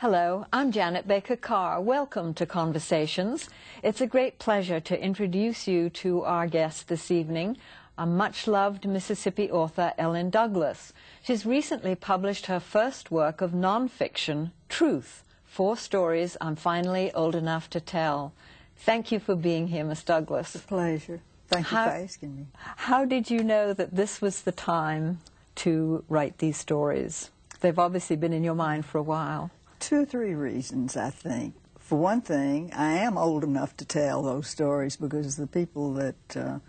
Hello, I'm Janet Baker Carr. Welcome to Conversations. It's a great pleasure to introduce you to our guest this evening, a much-loved Mississippi author, Ellen Douglas. She's recently published her first work of nonfiction, Truth, 4 stories I'm finally old enough to tell. Thank you for being here, Miss Douglas. It's a pleasure. Thank you for asking me. How did you know that this was the time to write these stories? They've obviously been in your mind for a while. 2 or 3 reasons, I think. For one thing, I am old enough to tell those stories because the people that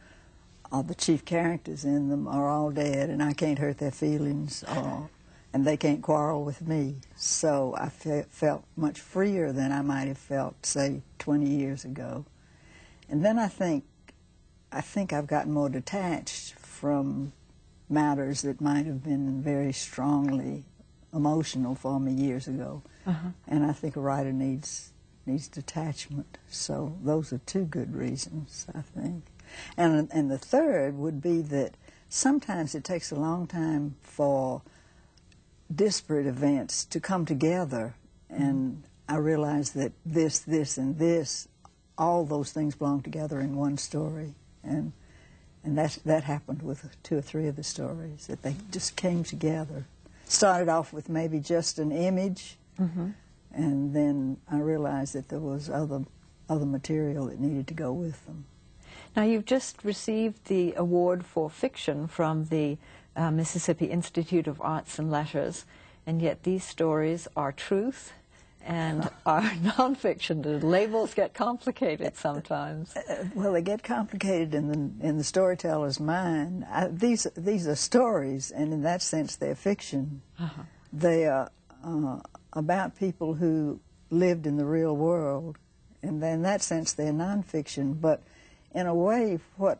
are the chief characters in them are all dead, and I can't hurt their feelings, and they can't quarrel with me. So I felt much freer than I might have felt, say, 20 years ago. And then I think I've gotten more detached from matters that might have been very strongly emotional for me years ago. And I think a writer needs detachment. So those are 2 good reasons, I think. And the third would be that sometimes it takes a long time for disparate events to come together, and I realize that this, and this, all those things belong together in one story, and that happened with 2 or 3 of the stories, that they just came together. Started off with maybe just an image, and then I realized that there was other material that needed to go with them. Now, you've just received the award for fiction from the Mississippi Institute of Arts and Letters, and yet these stories are truth and are nonfiction. The labels get complicated sometimes. Well, they get complicated in the storyteller's mind. These are stories, and in that sense, they're fiction. They are about people who lived in the real world, and in that sense, they're nonfiction. But in a way, what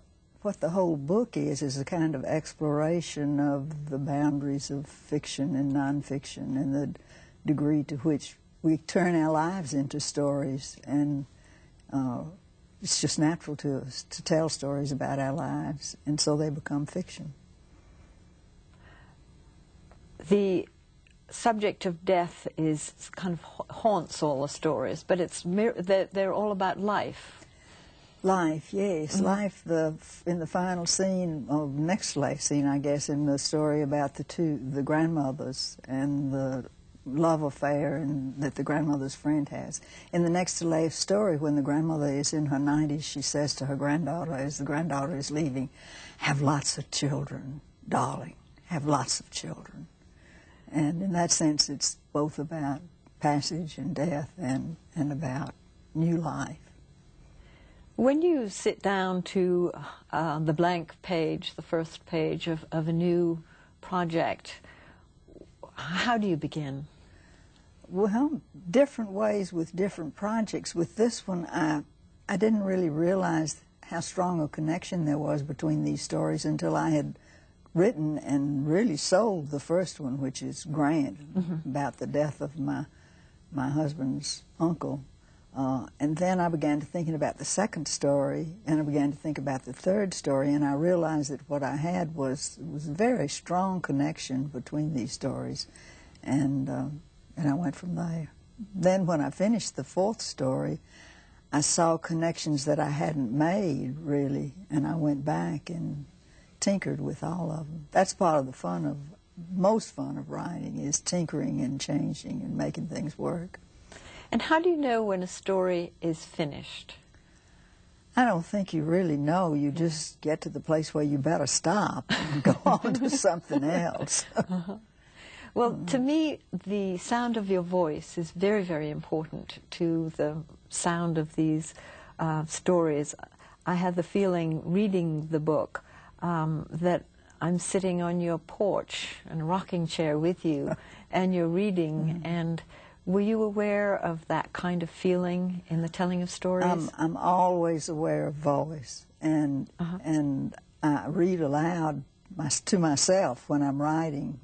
the whole book is a kind of exploration of the boundaries of fiction and nonfiction, and the degree to which we turn our lives into stories, and it's just natural to us to tell stories about our lives, and so they become fiction. The subject of death is kind of haunts all the stories, but they're all about life. Life, yes, life. In the final scene, or next to life scene, I guess, in the story about the grandmothers and the love affair that the grandmother's friend has. In the next to life story, when the grandmother is in her 90s, she says to her granddaughter, as the granddaughter is leaving, "Have lots of children, darling, have lots of children." And in that sense, it's both about passage and death and about new life. When you sit down to the blank page, the first page of a new project, how do you begin? Well, different ways with different projects. With this one, I didn't really realize how strong a connection there was between these stories until I had written and really sold the first one, which is Grant, about the death of my husband's uncle. And then I began to thinking about the second story, and I began to think about the third story, and I realized that what I had was a very strong connection between these stories, and I went from there. Then when I finished the 4th story, I saw connections that I hadn't made, really, and I went back and tinkered with all of them. That's part of the most fun of writing, is tinkering and changing and making things work. And how do you know when a story is finished? I don't think you really know. You just get to the place where you better stop and go on to something else. Well, to me, the sound of your voice is very, very important to the sound of these stories. I had the feeling, reading the book, that I'm sitting on your porch in a rocking chair with you, and you're reading, and were you aware of that kind of feeling in the telling of stories? I'm always aware of voice, and I read aloud to myself when I'm writing,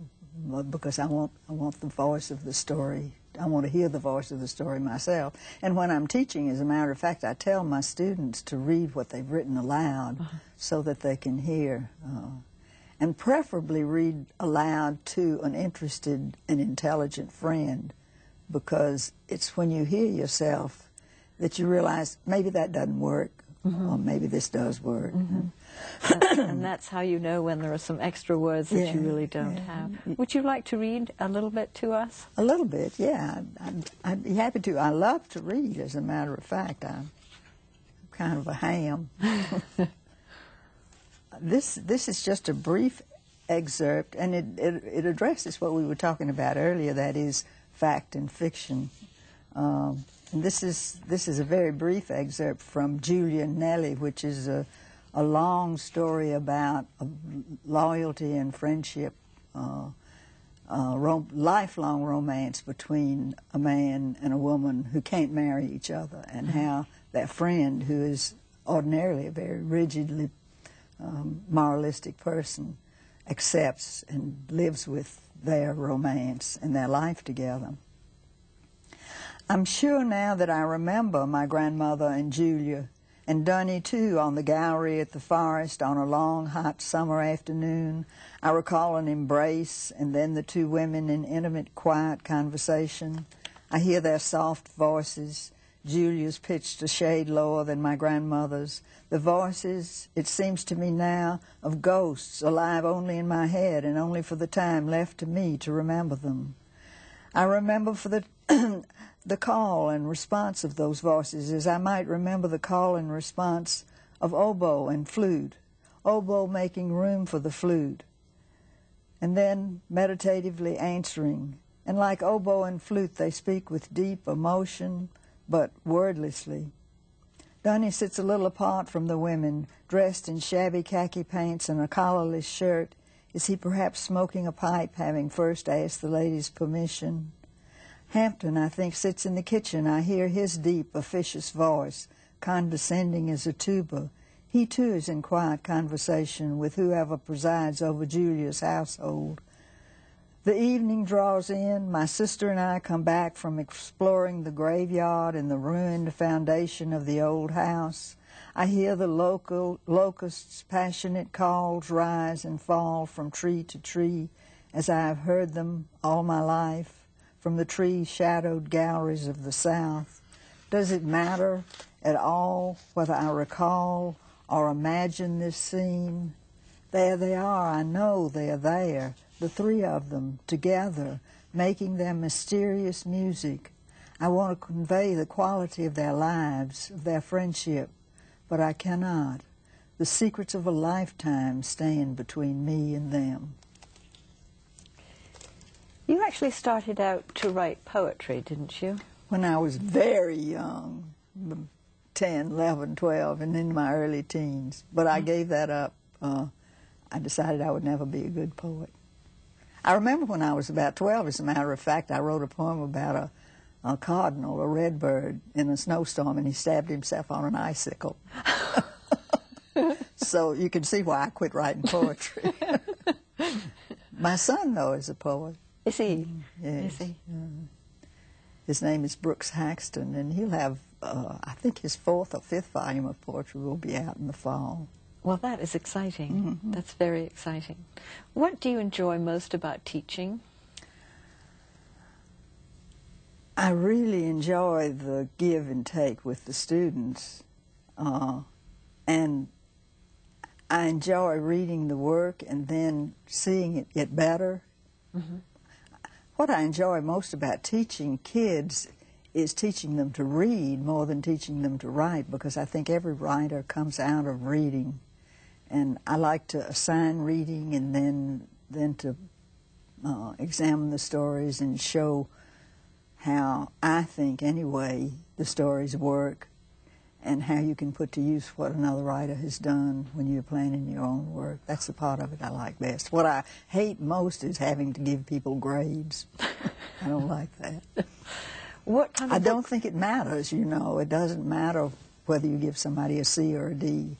because I want the voice of the story. I want to hear the voice of the story myself. And when I'm teaching, as a matter of fact, I tell my students to read what they've written aloud so that they can hear. And preferably read aloud to an interested and intelligent friend, because it's when you hear yourself that you realize maybe that doesn't work, or maybe this does work. And that's how you know when there are some extra words that you really don't have. Would you like to read a little bit to us? A little bit, yeah. I'd be happy to. I love to read, as a matter of fact. I'm kind of a ham. This is just a brief excerpt, and it addresses what we were talking about earlier, that is fact and fiction. And this is a very brief excerpt from Julia and Nellie, which is a long story about loyalty and friendship, lifelong romance between a man and a woman who can't marry each other, and how that friend, who is ordinarily a very rigidly moralistic person, accepts and lives with their romance and their life together. I'm sure now that I remember my grandmother and Julia, and Dunny too, on the gallery at the forest on a long, hot summer afternoon. I recall an embrace, and then the two women in intimate, quiet conversation. I hear their soft voices, Julia's pitched a shade lower than my grandmother's. The voices, it seems to me now, of ghosts alive only in my head and only for the time left to me to remember them. I remember for the the call and response of those voices as I might remember the call and response of oboe and flute, oboe making room for the flute, and then meditatively answering. And like oboe and flute, they speak with deep emotion, but wordlessly. Dunny sits a little apart from the women, dressed in shabby khaki pants and a collarless shirt. Is he perhaps smoking a pipe, having first asked the ladies' permission? Hampton, I think, sits in the kitchen. I hear his deep, officious voice, condescending as a tuba. He, too, is in quiet conversation with whoever presides over Julia's household. The evening draws in. My sister and I come back from exploring the graveyard and the ruined foundation of the old house. I hear the locusts' passionate calls rise and fall from tree to tree, as I have heard them all my life, from the tree-shadowed galleries of the South. Does it matter at all whether I recall or imagine this scene? There they are. I know they are there, the three of them, together, making their mysterious music. I want to convey the quality of their lives, of their friendship, but I cannot. The secrets of a lifetime stand between me and them. You actually started out to write poetry, didn't you? When I was very young, 10, 11, 12, and in my early teens. But I gave that up. I decided I would never be a good poet. I remember when I was about 12, as a matter of fact, I wrote a poem about a cardinal, a redbird, in a snowstorm, and he stabbed himself on an icicle. So you can see why I quit writing poetry. My son, though, is a poet. Is he? Yes. Is he? His name is Brooks Haxton, and he'll have, I think his 4th or 5th volume of poetry will be out in the fall. Well, that is exciting. That's very exciting. What do you enjoy most about teaching? I really enjoy the give and take with the students, and I enjoy reading the work and then seeing it get better. What I enjoy most about teaching kids is teaching them to read more than teaching them to write, because I think every writer comes out of reading. And I like to assign reading and then to examine the stories and show how I think, anyway, the stories work, and how you can put to use what another writer has done when you're planning your own work. That's the part of it I like best. What I hate most is having to give people grades. I don't like that. What kind of I don't think it matters, you know. It doesn't matter whether you give somebody a C or a D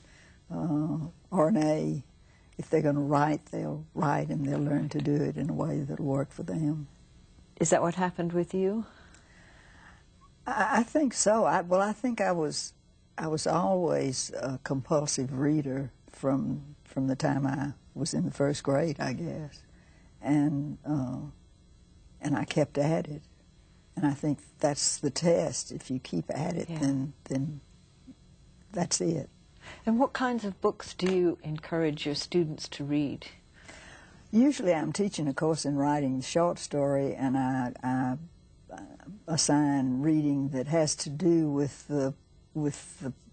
or an A. If they're going to write, they'll write, and they'll learn to do it in a way that'll work for them. Is that what happened with you? I think so. I think I was always a compulsive reader from the time I was in the 1st grade, I guess, and I kept at it. And I think that's the test. If you keep at it, Yeah. then that's it. And what kinds of books do you encourage your students to read? Usually I'm teaching a course in writing short story, and I assign reading that has to do with the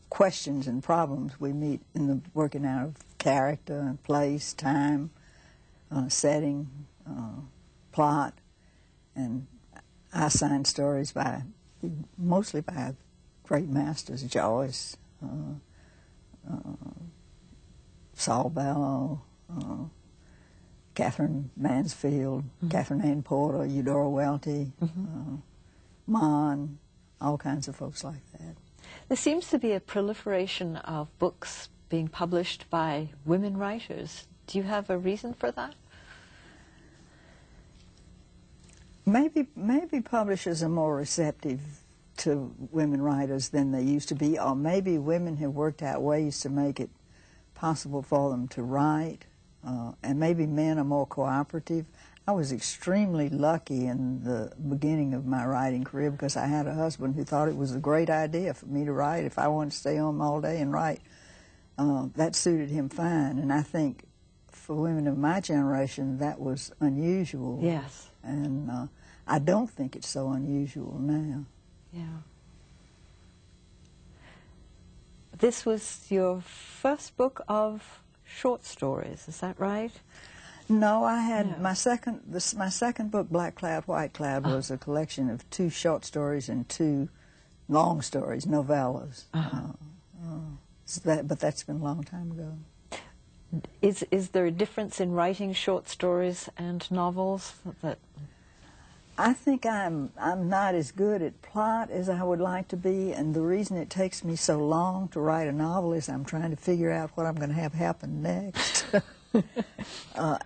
questions and problems we meet in the working out of character and place, time, setting, plot, and I assign stories mostly by great masters, Joyce, Saul Bellow, Catherine Mansfield, Catherine Ann Porter, Eudora Welty, Mon, all kinds of folks like that. There seems to be a proliferation of books being published by women writers. Do you have a reason for that? Maybe publishers are more receptive to women writers than they used to be, or maybe women have worked out ways to make it possible for them to write, and maybe men are more cooperative. I was extremely lucky in the beginning of my writing career because I had a husband who thought it was a great idea for me to write. If I wanted to stay home all day and write, that suited him fine. And I think for women of my generation, that was unusual. Yes. And I don't think it's so unusual now. Yeah. This was your first book of short stories, is that right? No, I had No. my second book, Black Cloud, White Cloud, was a collection of 2 short stories and 2 long stories, novellas. But that's been a long time ago. Is there a difference in writing short stories and novels? I think I'm not as good at plot as I would like to be, and the reason it takes me so long to write a novel is I'm trying to figure out what I'm going to have happen next.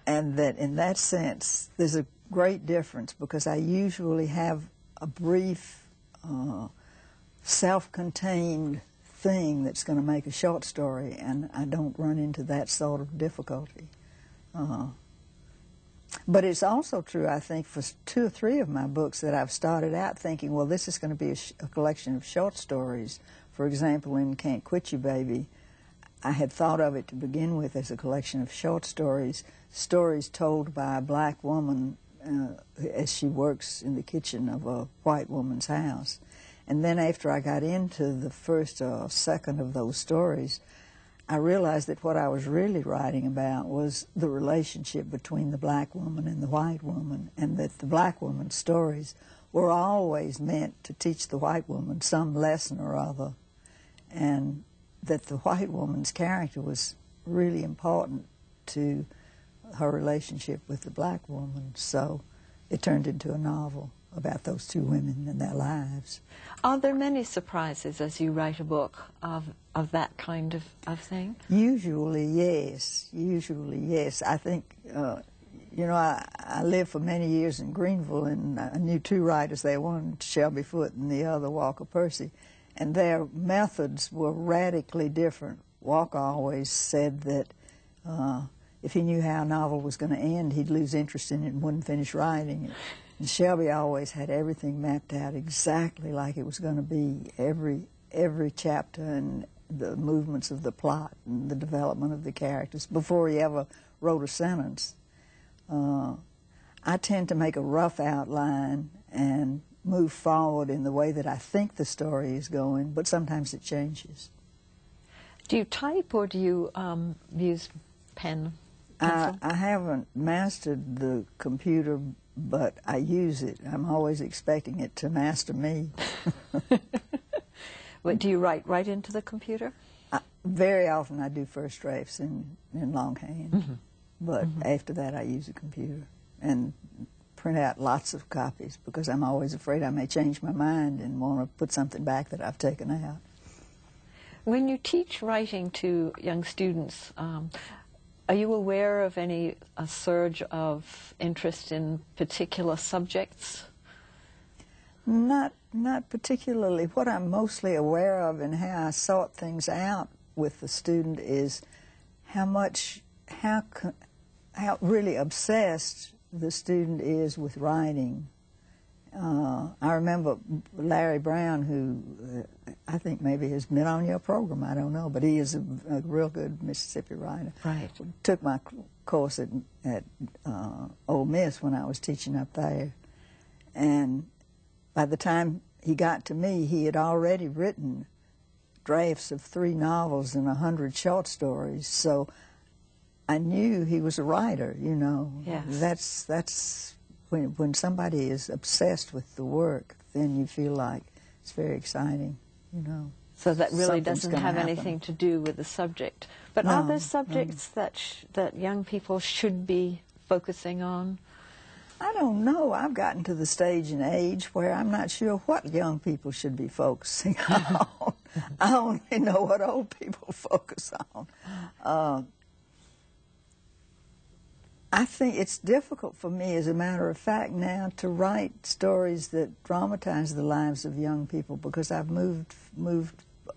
And that in that sense, there's a great difference because I usually have a brief, self-contained thing that's going to make a short story, and I don't run into that sort of difficulty. But it's also true, I think, for 2 or 3 of my books that I've started out thinking, well, this is going to be a collection of short stories. For example, in Can't Quit You, Baby, I had thought of it to begin with as a collection of short stories, stories told by a black woman as she works in the kitchen of a white woman's house. And then after I got into the first or second of those stories, I realized that what I was really writing about was the relationship between the black woman and the white woman, and that the black woman's stories were always meant to teach the white woman some lesson or other, and that the white woman's character was really important to her relationship with the black woman. So it turned into a novel about those 2 women and their lives. Are there many surprises as you write a book of that kind of thing? Usually, yes. Usually, yes. I think, you know, I lived for many years in Greenville, and I knew 2 writers there, one Shelby Foote and the other Walker Percy, and their methods were radically different. Walker always said that if he knew how a novel was going to end, he'd lose interest in it and wouldn't finish writing it. And Shelby always had everything mapped out exactly like it was going to be, every chapter and the movements of the plot and the development of the characters before he ever wrote a sentence. I tend to make a rough outline and move forward in the way that I think the story is going, but sometimes it changes. Do you type or do you use pen? Pencil? I haven't mastered the computer, but I use it. I'm always expecting it to master me. What, do you write right into the computer? Very often I do first drafts in longhand, but after that I use a computer and print out lots of copies because I'm always afraid I may change my mind and want to put something back that I've taken out. When you teach writing to young students, are you aware of a surge of interest in particular subjects? Not particularly. What I'm mostly aware of and how I sort things out with the student is how really obsessed the student is with writing. I remember Larry Brown, who I think maybe has been on your program, I don't know, but he is a real good Mississippi writer. Right. Took my course at Ole Miss when I was teaching up there. And by the time he got to me, he had already written drafts of 3 novels and 100 short stories. So I knew he was a writer, you know. Yes. That's when somebody is obsessed with the work, then you feel like it's very exciting, you know. So that really Something's doesn't gonna have happen. anything to do with the subject. But No, are there subjects that young people should be focusing on? I don't know. I've gotten to the stage and age where I'm not sure what young people should be focusing on. I only know what old people focus on. I think it's difficult for me, as a matter of fact, now to write stories that dramatize the lives of young people because I've moved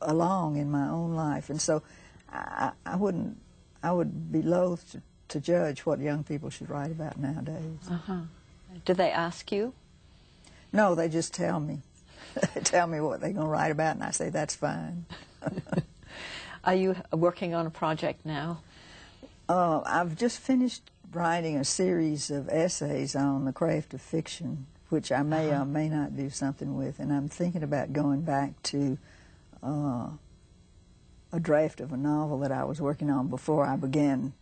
along in my own life, and so I would be loath to judge what young people should write about nowadays. Do they ask you? No, they just tell me. They tell me what they're going to write about, and I say that's fine. Are you working on a project now? I've just finished writing a series of essays on the craft of fiction, which I may or may not do something with, and I'm thinking about going back to a draft of a novel that I was working on before I began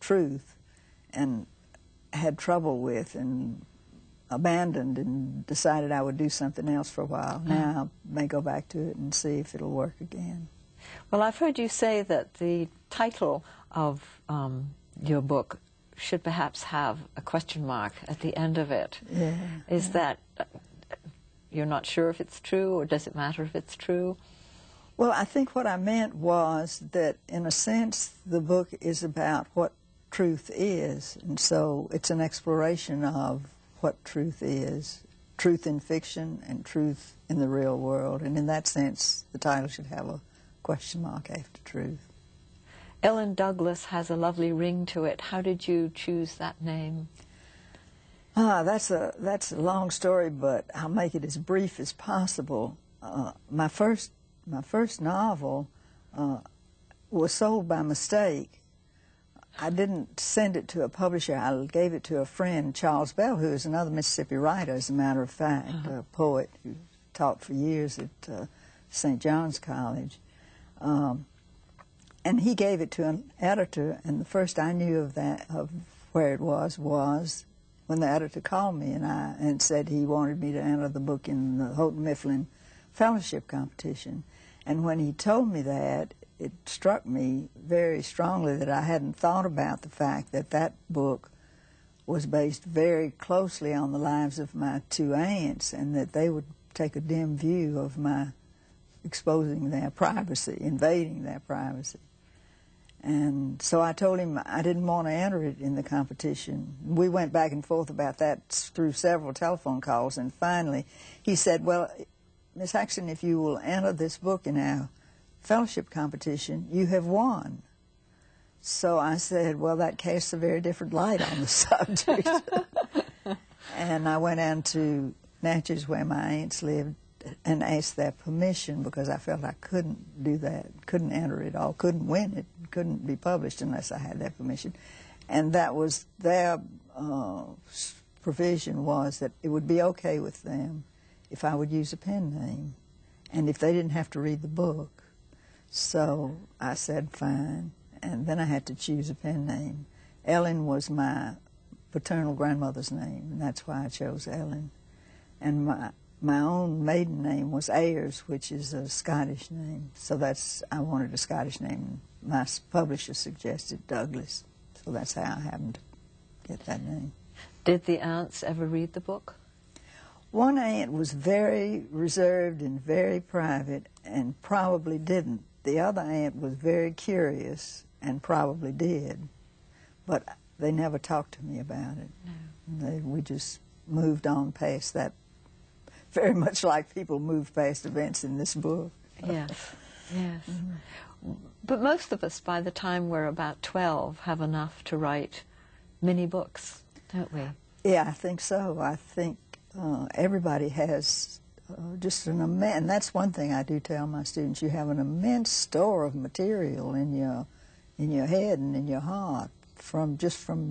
Truth, and had trouble with and abandoned and decided I would do something else for a while. Now I may go back to it and see if it'll work again. Well, I've heard you say that the title of your book should perhaps have a question mark at the end of it. Yeah. Is that you're not sure if it's true, or does it matter if it's true? Well, I think what I meant was that, in a sense, the book is about what truth is, and so it's an exploration of what truth is, truth in fiction and truth in the real world, and in that sense, the title should have a question mark after truth. Ellen Douglas has a lovely ring to it. How did you choose that name? That's a long story, but I'll make it as brief as possible. My first novel was sold by mistake. I didn't send it to a publisher. I gave it to a friend, Charles Bell, who is another Mississippi writer, as a matter of fact, a poet who taught for years at St. John's College. And he gave it to an editor, and the first I knew of where it was when the editor called me and said he wanted me to enter the book in the Houghton Mifflin Fellowship competition. And when he told me that, it struck me very strongly that I hadn't thought about the fact that that book was based very closely on the lives of my 2 aunts, and that they would take a dim view of my exposing their privacy, invading their privacy. And so I told him I didn't want to enter it in the competition. We went back and forth about that through several telephone calls, and finally he said, well, Miss Haxton, if you will enter this book in our fellowship competition, you have won. So I said, well, that casts a very different light on the subject. And I went down to Natchez, where my aunts lived, and asked their permission, because I felt I couldn't do that, couldn't enter it all, couldn't win it, couldn't be published unless I had their permission. And that was their provision, was that it would be okay with them if I would use a pen name, and if they didn't have to read the book. So I said fine, and then I had to choose a pen name. Ellen was my paternal grandmother's name, and that's why I chose Ellen. And my own maiden name was Ayers, which is a Scottish name. So I wanted a Scottish name. My publisher suggested Douglas, so that's how I happened to get that name. Did the aunts ever read the book? One aunt was very reserved and very private and probably didn't. The other aunt was very curious and probably did, but they never talked to me about it. No. We just moved on past that, very much like people move past events in this book. Yes, yes. But most of us, by the time we're about 12, have enough to write mini books, don't we? Yeah, I think so. I think everybody has just an immense, and that's one thing I do tell my students, you have an immense store of material in your head and in your heart from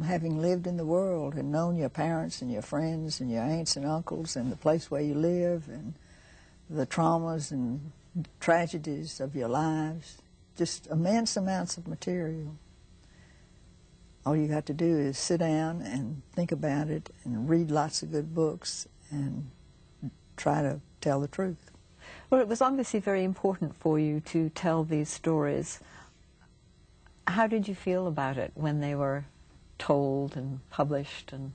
having lived in the world and known your parents and your friends and your aunts and uncles and the place where you live and the traumas and tragedies of your lives. Just immense amounts of material. All you got to do is sit down and think about it and read lots of good books and try to tell the truth. Well, it was obviously very important for you to tell these stories. How did you feel about it when they were told and published? And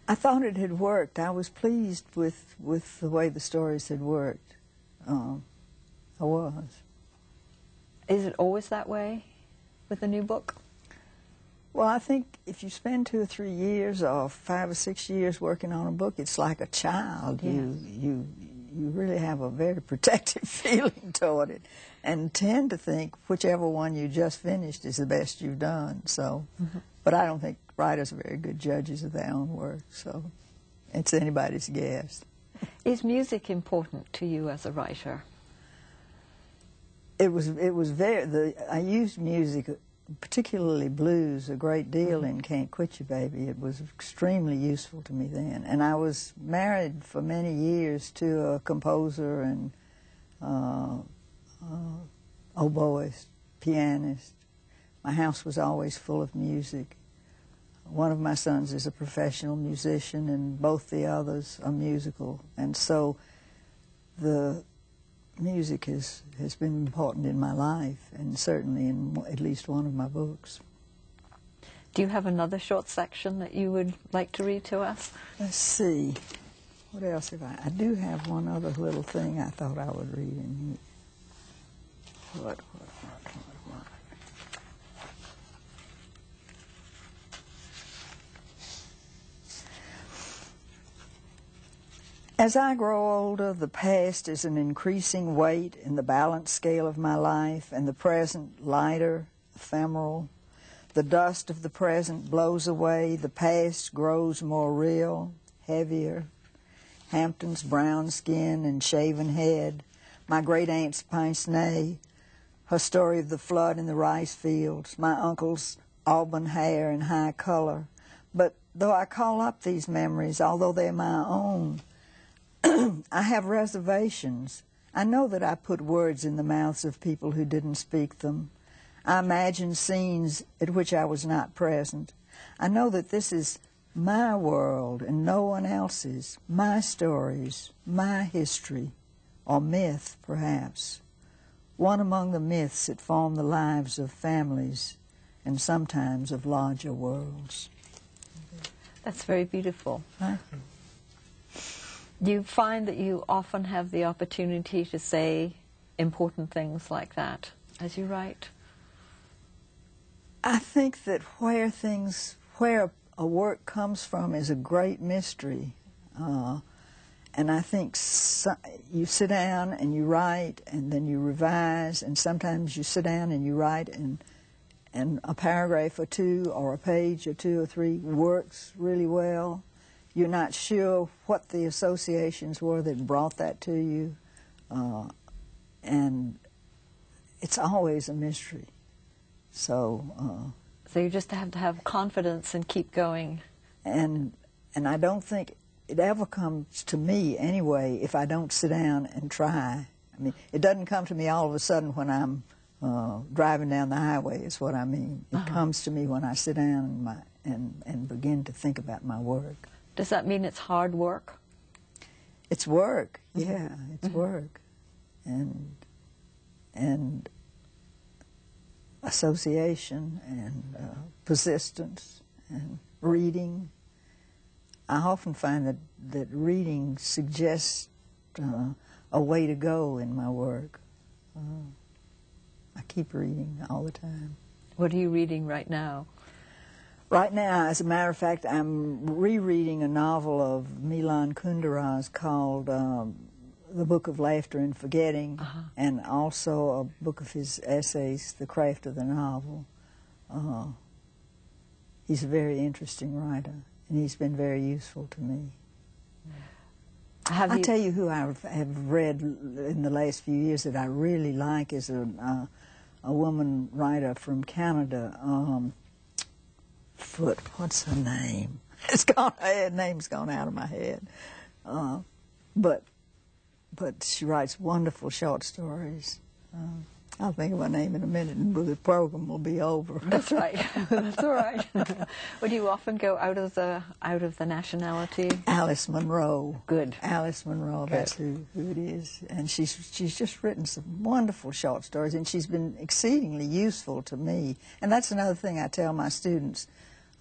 I thought it had worked. I was pleased with the way the stories had worked. I was. Is it always that way with a new book? Well, I think if you spend 2 or 3 years or 5 or 6 years working on a book, it's like a child. Yes. You really have a very protective feeling toward it and tend to think whichever one you just finished is the best you've done. So, but I don't think writers are very good judges of their own work, so it's anybody's guess. Is music important to you as a writer? It was very, I used music, particularly blues, a great deal in Can't Quit You Baby. It was extremely useful to me then. And I was married for many years to a composer and oboist, pianist. My house was always full of music. One of my sons is a professional musician and both the others are musical. And so the music has been important in my life, and certainly in at least one of my books. Do you have another short section that you would like to read to us? Let's see. What else have I do have one other little thing I thought I would read in here. What? As I grow older, the past is an increasing weight in the balance scale of my life, and the present lighter, ephemeral. The dust of the present blows away, the past grows more real, heavier. Hampton's brown skin and shaven head, my great-aunt's pince-nez, her story of the flood in the rice fields, my uncle's auburn hair and high color. But though I call up these memories, although they're my own, I have reservations. I know that I put words in the mouths of people who didn't speak them. I imagine scenes at which I was not present. I know that this is my world and no one else's, my stories, my history, or myth, perhaps. One among the myths that form the lives of families and sometimes of larger worlds. That's very beautiful. Thank you. Do you find that you often have the opportunity to say important things like that as you write? I think that where a work comes from is a great mystery. And I think you sit down and you write and then you revise, and sometimes you sit down and you write and a paragraph or two or a page or 2 or 3 works really well. You're not sure what the associations were that brought that to you, and it's always a mystery. So you just have to have confidence and keep going. And I don't think it ever comes to me anyway if I don't sit down and try. I mean, it doesn't come to me all of a sudden when I'm driving down the highway is what I mean. It comes to me when I sit down and begin to think about my work. Does that mean it's hard work? It's work, yeah, it's work. And association and persistence and reading. I often find that reading suggests a way to go in my work. I keep reading all the time. What are you reading right now? Right now, as a matter of fact, I'm rereading a novel of Milan Kundera's called The Book of Laughter and Forgetting, and also a book of his essays, The Craft of the Novel. He's a very interesting writer, and he's been very useful to me. I tell you who I have read in the last few years that I really like is a woman writer from Canada. What's her name? Her name's gone out of my head. But she writes wonderful short stories. I'll think of her name in a minute, and the program will be over. That's right. That's all right. Would you often go out of the nationality? Alice Munro. Good. Alice Munro. Good. That's who it is, and she's just written some wonderful short stories, and she's been exceedingly useful to me. And that's another thing I tell my students: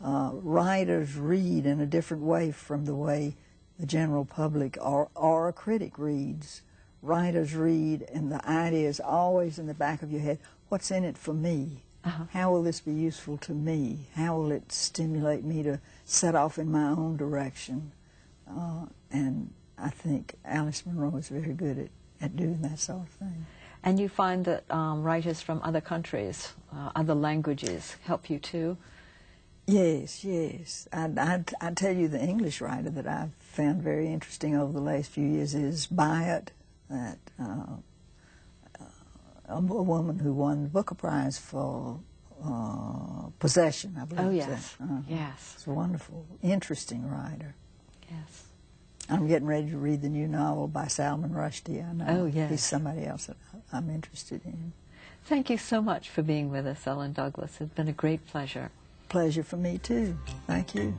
writers read in a different way from the way the general public or a critic reads. Writers read, and the idea is always in the back of your head, what's in it for me? How will this be useful to me? How will it stimulate me to set off in my own direction? And I think Alice Munro is very good at doing that sort of thing. And you find that writers from other countries, other languages, help you too? Yes, yes. I'd tell you the English writer that I've found very interesting over the last few years is Byatt. That a woman who won the Booker Prize for Possession, I believe. Oh, yes. Yes. It's a wonderful, interesting writer. Yes. I'm getting ready to read the new novel by Salman Rushdie. I know. Oh, yes. He's somebody else that I'm interested in. Thank you so much for being with us, Ellen Douglas. It's been a great pleasure. Pleasure for me, too. Thank you.